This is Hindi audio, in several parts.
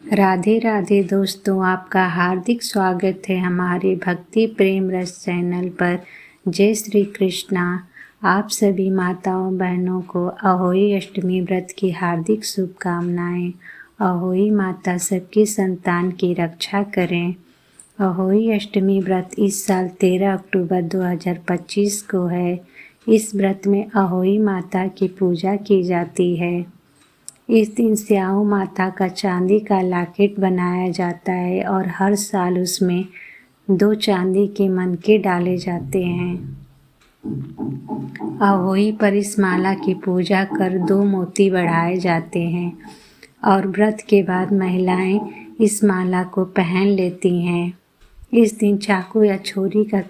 राधे राधे दोस्तों, आपका हार्दिक स्वागत है हमारे भक्ति प्रेम रस चैनल पर। जय श्री कृष्णा। आप सभी माताओं बहनों को अहोई अष्टमी व्रत की हार्दिक शुभकामनाएं। अहोई माता सबकी संतान की रक्षा करें। अहोई अष्टमी व्रत इस साल 13 अक्टूबर 2025 को है। इस व्रत में अहोई माता की पूजा की जाती है। इस दिन स्याऊ माता का चांदी का लॉकेट बनाया जाता है और हर साल उसमें 2 चांदी के मनके डाले जाते हैं। अहोई पर इस माला की पूजा कर 2 मोती बढ़ाए जाते हैं और व्रत के बाद महिलाएं इस माला को पहन लेती हैं। इस दिन चाकू या छुरी का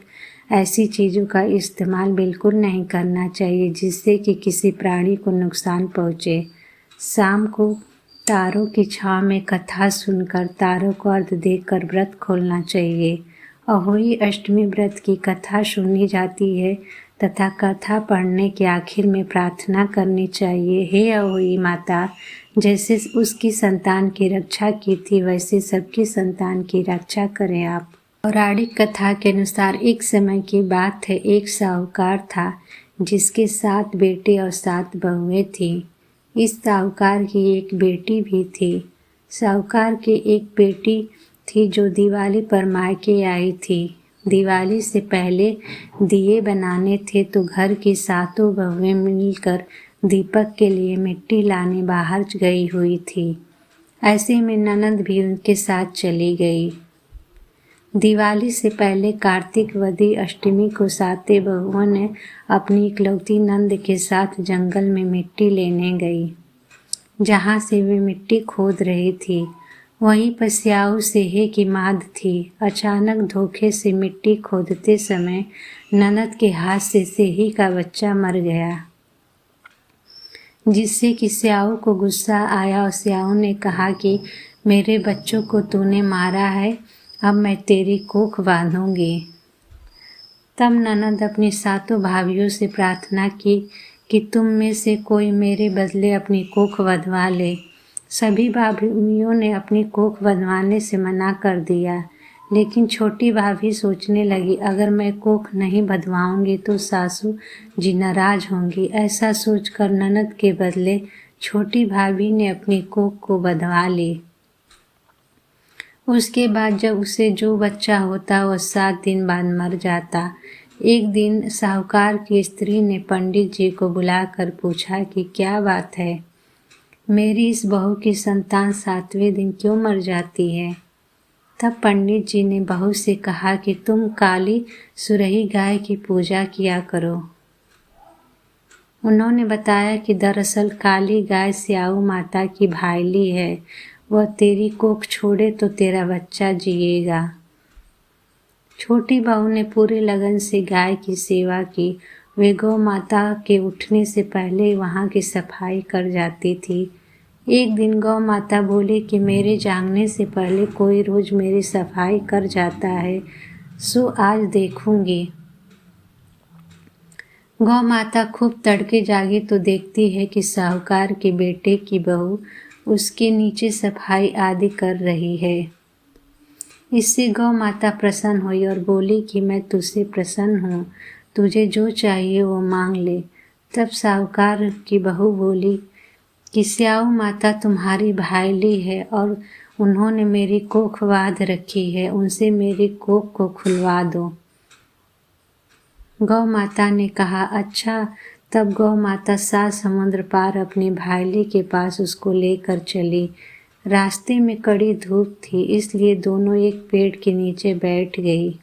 ऐसी चीज़ों का इस्तेमाल बिल्कुल नहीं करना चाहिए जिससे कि किसी प्राणी को नुकसान पहुँचे। शाम को तारों की छाँव में कथा सुनकर तारों को अर्घ देकर व्रत खोलना चाहिए। अहोई अष्टमी व्रत की कथा सुनी जाती है तथा कथा पढ़ने के आखिर में प्रार्थना करनी चाहिए, हे अहोई माता, जैसे उसकी संतान की रक्षा की थी वैसे सबकी संतान की रक्षा करें आप। पौराणिक कथा के अनुसार एक समय की बात है, एक साहूकार था जिसके 7 बेटे और 7 बहुएं थीं। इस साहूकार की एक बेटी भी थी। साहूकार की एक बेटी थी जो दिवाली पर मायके आई थी। दिवाली से पहले दिए बनाने थे तो घर की 7 बहुएं मिलकर दीपक के लिए मिट्टी लाने बाहर गई हुई थी। ऐसे में ननद भी उनके साथ चली गई। दिवाली से पहले कार्तिक वदी अष्टमी को 7 बहुओं ने अपनी इकलौती नंद के साथ जंगल में मिट्टी लेने गई। जहाँ से वे मिट्टी खोद रही थी वहीं पर स्याऊ सेहे की माद थी। अचानक धोखे से मिट्टी खोदते समय ननद के हाथ से सेही का बच्चा मर गया, जिससे कि स्याऊ को गुस्सा आया और स्याऊ ने कहा कि मेरे बच्चों को तूने मारा है, अब मैं तेरी कोख बांधूंगी। तब ननद अपनी 7 भाभियों से प्रार्थना की कि तुम में से कोई मेरे बदले अपनी कोख बंधवा ले। सभी भाभियों ने अपनी कोख बंधवाने से मना कर दिया, लेकिन छोटी भाभी सोचने लगी अगर मैं कोख नहीं बंधवाऊंगी तो सासू जी नाराज होंगी। ऐसा सोचकर ननद के बदले छोटी भाभी ने अपनी कोख को बंधवा ली। उसके बाद जब उसे जो बच्चा होता वह 7 दिन बाद मर जाता। एक दिन साहूकार की स्त्री ने पंडित जी को बुलाकर पूछा कि क्या बात है, मेरी इस बहू की संतान 7वें दिन क्यों मर जाती है। तब पंडित जी ने बहू से कहा कि तुम काली सुरही गाय की पूजा किया करो। उन्होंने बताया कि दरअसल काली गाय स्याऊ माता की भाईली है, वह तेरी कोख छोड़े तो तेरा बच्चा जिएगा। छोटी बहू ने पूरे लगन से गाय की सेवा की। वे गौ माता के उठने से पहले वहाँ की सफाई कर जाती थी। एक दिन गौ माता बोली कि मेरे जागने से पहले कोई रोज मेरी सफाई कर जाता है, सो आज देखूंगी। गौ माता खूब तड़के जागी तो देखती है कि साहूकार के बेटे की बहू उसके नीचे सफाई आदि कर रही है। इससे गौ माता प्रसन्न हुई और बोली कि मैं तुझसे प्रसन्न हूँ, तुझे जो चाहिए वो मांग ले। तब साहूकार की बहू बोली कि स्याऊ माता तुम्हारी भाईली है और उन्होंने मेरी कोख बांध रखी है, उनसे मेरी कोख को खुलवा दो। गौ माता ने कहा अच्छा। तब गौ माता 7 समुद्र पार अपनी भाईली के पास उसको लेकर चली। रास्ते में कड़ी धूप थी, इसलिए दोनों एक पेड़ के नीचे बैठ गई।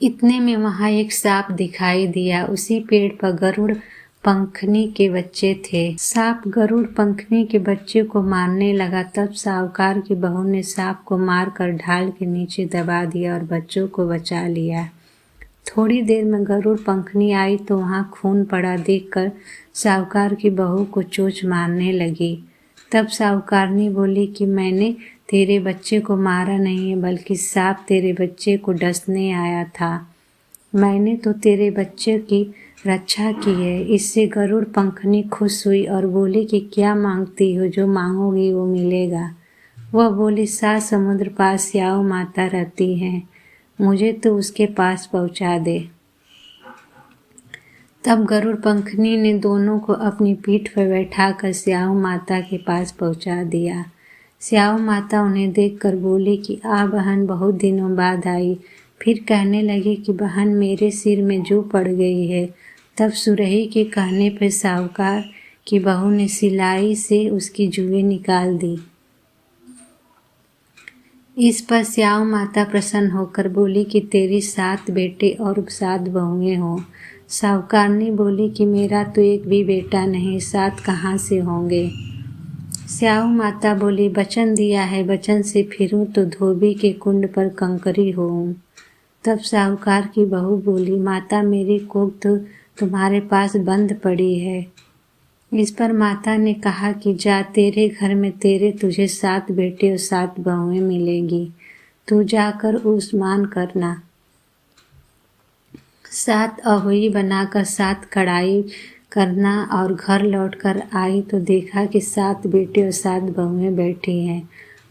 इतने में वहां एक सांप दिखाई दिया। उसी पेड़ पर गरुड़ पंखनी के बच्चे थे। सांप गरुड़ पंखनी के बच्चे को मारने लगा। तब साहूकार की बहू ने सांप को मारकर ढाल के नीचे दबा दिया और बच्चों को बचा लिया। थोड़ी देर में गरुड़ पंखनी आई तो वहाँ खून पड़ा देखकर साहूकार की बहू को चोंच मारने लगी। तब साहूकारनी बोली कि मैंने तेरे बच्चे को मारा नहीं है, बल्कि सांप तेरे बच्चे को डसने आया था। मैंने तो तेरे बच्चे की रक्षा की है। इससे गरुड़ पंखनी खुश हुई और बोली कि क्या मांगती हो, जो मांगोगी वो मिलेगा। वह बोली, 7 समुद्र पास स्याऊ माता रहती हैं, मुझे तो उसके पास पहुंचा दे। तब गरुड़ पंखनी ने दोनों को अपनी पीठ पर बैठाकर स्याऊ माता के पास पहुंचा दिया। स्याऊ माता उन्हें देखकर बोली कि आ बहन, बहुत दिनों बाद आई। फिर कहने लगी कि बहन, मेरे सिर में जू पड़ गई है। तब सुरही के कहने पर साहूकार की बहू ने सिलाई से उसकी जुएं निकाल दी। इस पर स्याऊ माता प्रसन्न होकर बोली कि तेरी 7 बेटे और 7 बहुएं हों। साहूकारनी बोली कि मेरा तो एक भी बेटा नहीं, 7 कहाँ से होंगे। स्याऊ माता बोली, वचन दिया है, वचन से फिरूं तो धोबी के कुंड पर कंकरी होऊं। तब साहूकार की बहू बोली, माता, मेरी कोख तो तुम्हारे पास बंद पड़ी है। इस पर माता ने कहा कि जा, तेरे घर में तुझे 7 बेटे और 7 बहुएं मिलेगी। तू जाकर उस्मान करना। 7 अहोई बनाकर 7 कढ़ाई करना। और घर लौटकर आई तो देखा कि 7 बेटे और 7 बहुएं बैठी हैं।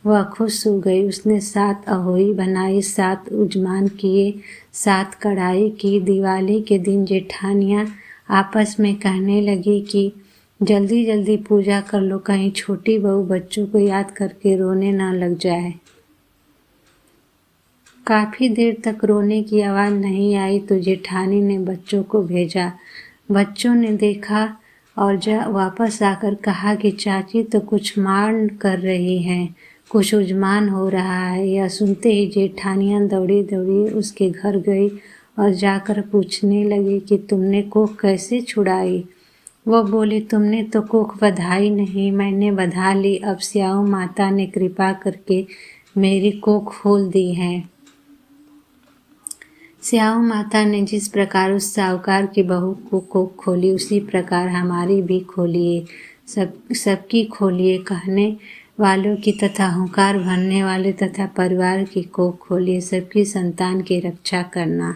वह खुश हो गई। उसने 7 अहोई बनाई, 7 उजमान किए, 7 कढ़ाई की। दिवाली के दिन जेठानियाँ आपस में कहने लगी कि जल्दी जल्दी पूजा कर लो, कहीं छोटी बहू बच्चों को याद करके रोने न लग जाए। काफ़ी देर तक रोने की आवाज़ नहीं आई तो जेठानी ने बच्चों को भेजा। बच्चों ने देखा और वापस आकर कहा कि चाची तो कुछ मार कर रही हैं, कुछ उजमान हो रहा है। यह सुनते ही जेठानियाँ दौड़ी दौड़ी उसके घर गई और जाकर पूछने लगी कि तुमने कोख कैसे छुड़ाई। वह बोली, तुमने तो कोख बधाई नहीं, मैंने बधा ली। अब स्याऊ माता ने कृपा करके मेरी कोख खोल दी है। स्याऊ माता ने जिस प्रकार उस साहूकार की बहू को कोख खोली, उसी प्रकार हमारी भी खोलिए, सबकी खोलिए। कहने वालों की तथा हुंकार भरने वाले तथा परिवार की कोख खोलिए, सबकी संतान की रक्षा करना।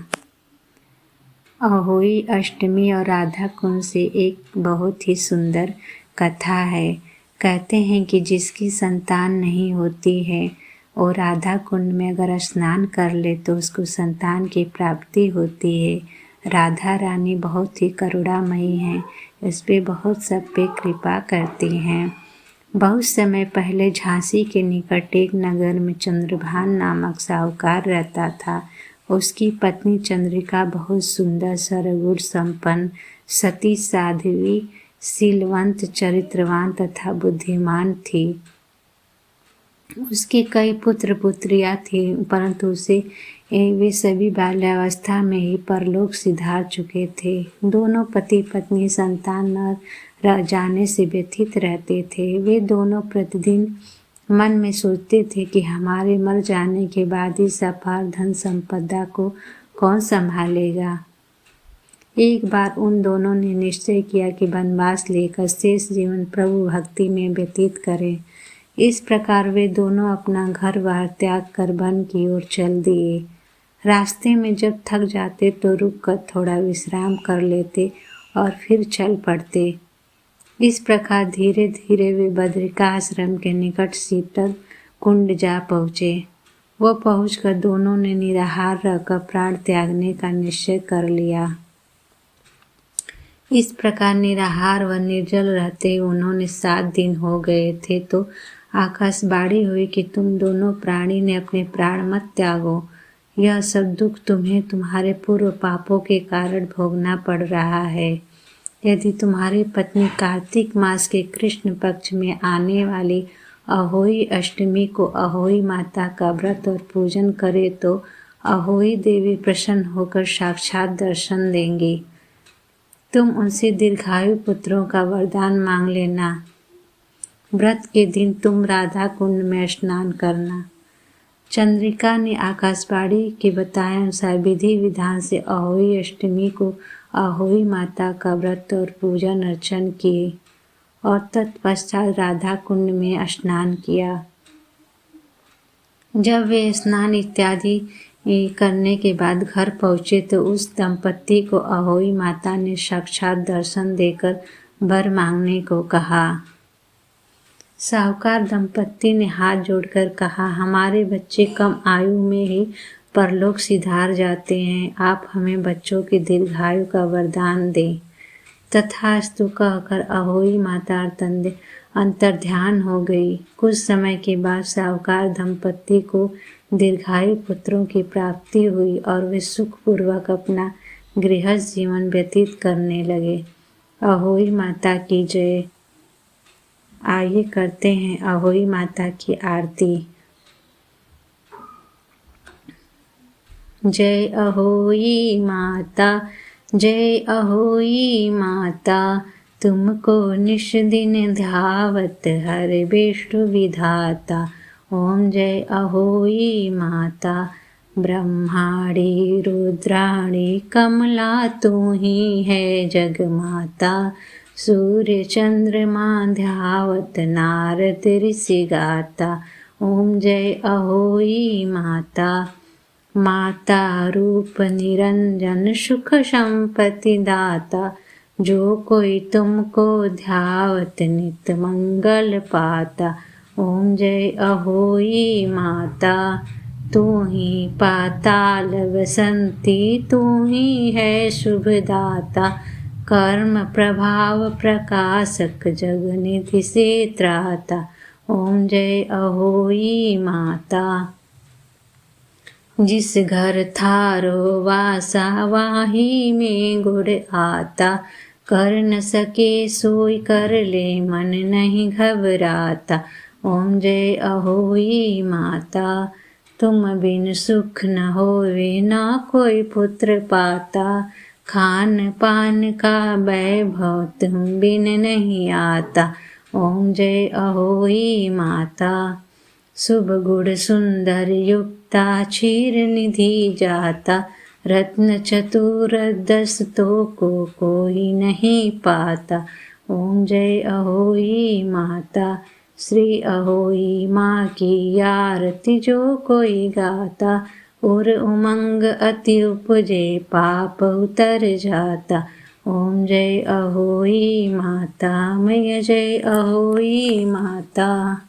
अहोई अष्टमी और राधा कुंड से एक बहुत ही सुंदर कथा है। कहते हैं कि जिसकी संतान नहीं होती है और राधा कुंड में अगर स्नान कर ले तो उसको संतान की प्राप्ति होती है। राधा रानी बहुत ही करुणामयी हैं, इस पे बहुत सब पे कृपा करती हैं। बहुत समय पहले झांसी के निकट एक नगर में चंद्रभान नामक साहूकार रहता था। उसकी पत्नी चंद्रिका बहुत सुंदर, सरगुण संपन्न, सती, साध्वी, शीलवंत, चरित्रवान तथा बुद्धिमान थी। उसके कई पुत्र पुत्रियां थी, परंतु वे सभी बाल्यावस्था में ही परलोक सिधार चुके थे। दोनों पति पत्नी संतान न रह जाने से व्यथित रहते थे। वे दोनों प्रतिदिन मन में सोचते थे कि हमारे मर जाने के बाद इस अपार धन संपदा को कौन संभालेगा। एक बार उन दोनों ने निश्चय किया कि वनवास लेकर शेष जीवन प्रभु भक्ति में व्यतीत करें। इस प्रकार वे दोनों अपना घर बार त्याग कर वन की ओर चल दिए। रास्ते में जब थक जाते तो रुककर थोड़ा विश्राम कर लेते और फिर चल पड़ते। इस प्रकार धीरे धीरे वे बद्रिका आश्रम के निकट शीतल कुंड जा पहुँचे। वह पहुंचकर दोनों ने निराहार रहकर प्राण त्यागने का निश्चय कर लिया। इस प्रकार निराहार व निर्जल रहते उन्होंने 7 दिन हो गए थे तो आकाशवाणी हुई कि तुम दोनों प्राणी ने अपने प्राण मत त्यागो। यह सब दुख तुम्हें तुम्हारे पूर्व पापों के कारण भोगना पड़ रहा है। यदि तुम्हारी पत्नी कार्तिक मास के कृष्ण पक्ष में आने वाली अहोई अष्टमी को अहोई माता का व्रत और पूजन करे तो अहोई देवी प्रसन्न होकर साक्षात दर्शन देंगी। तुम उनसे दीर्घायु पुत्रों का वरदान मांग लेना। व्रत के दिन तुम राधा कुंड में स्नान करना। चंद्रिका ने आकाशवाणी के बताए अनुसार विधि विधान से अहोई अष्टमी को अहोई माता का व्रत और पूजन अर्चन किए और तत्पश्चात राधा कुंड में स्नान किया। जब वे स्नान इत्यादि ये करने के बाद घर पहुँचे तो उस दंपत्ति को अहोई माता ने साक्षात दर्शन देकर वर मांगने को कहा। साहूकार दंपत्ति ने हाथ जोड़कर कहा, हमारे बच्चे कम आयु में ही परलोक सिधार जाते हैं, आप हमें बच्चों की दीर्घायु का वरदान दें। तथास्तु कहकर अहोई माता अंतर्ध्यान हो गई। कुछ समय के बाद साहूकार दंपत्ति को दीर्घायु पुत्रों की प्राप्ति हुई और वे सुखपूर्वक अपना गृहस्थ जीवन व्यतीत करने लगे। अहोई माता की जय। आइए करते हैं अहोई माता की आरती। जय अहोई माता, जय अहोई माता, तुमको निश दिन ध्यावत हर विष्णु विधाता। ओम जय अहोई माता, ब्रह्माणी रुद्राणी कमला तू ही है जगमाता। सूर्य चंद्रमा ध्यावत नारद ऋषि गाता। ओम जय अहोई माता, माता रूप निरंजन सुख संपत्ति दाता। जो कोई तुमको ध्यावत नित मंगल पाता। ओम जय अहोई माता, तू ही पाताल वसंती, तू ही है शुभदाता। कर्म प्रभाव प्रकाशक जगनिधि से त्राता। ओम जय अहोई माता। जिस घर थारो वासा वाही में गुड़ आता। कर न सके सोई कर ले मन नहीं घबराता। ओम जय अहोई माता, तुम बिन सुख न होवे ना कोई पुत्र पाता। खान पान का वैभव तुम बिन नहीं आता। ओम जय अहोई माता, शुभ गुण सुंदर युक्ता क्षीर निधि जाता। रत्न चतुर दस तो को कोई नहीं पाता। ओम जय अहोई माता, श्री अहोई माँ की आरती जो कोई गाता। और उमंग अति उपजे पाप उतर जाता। ओम जय अहोई माता, मैया जय अहोई माता।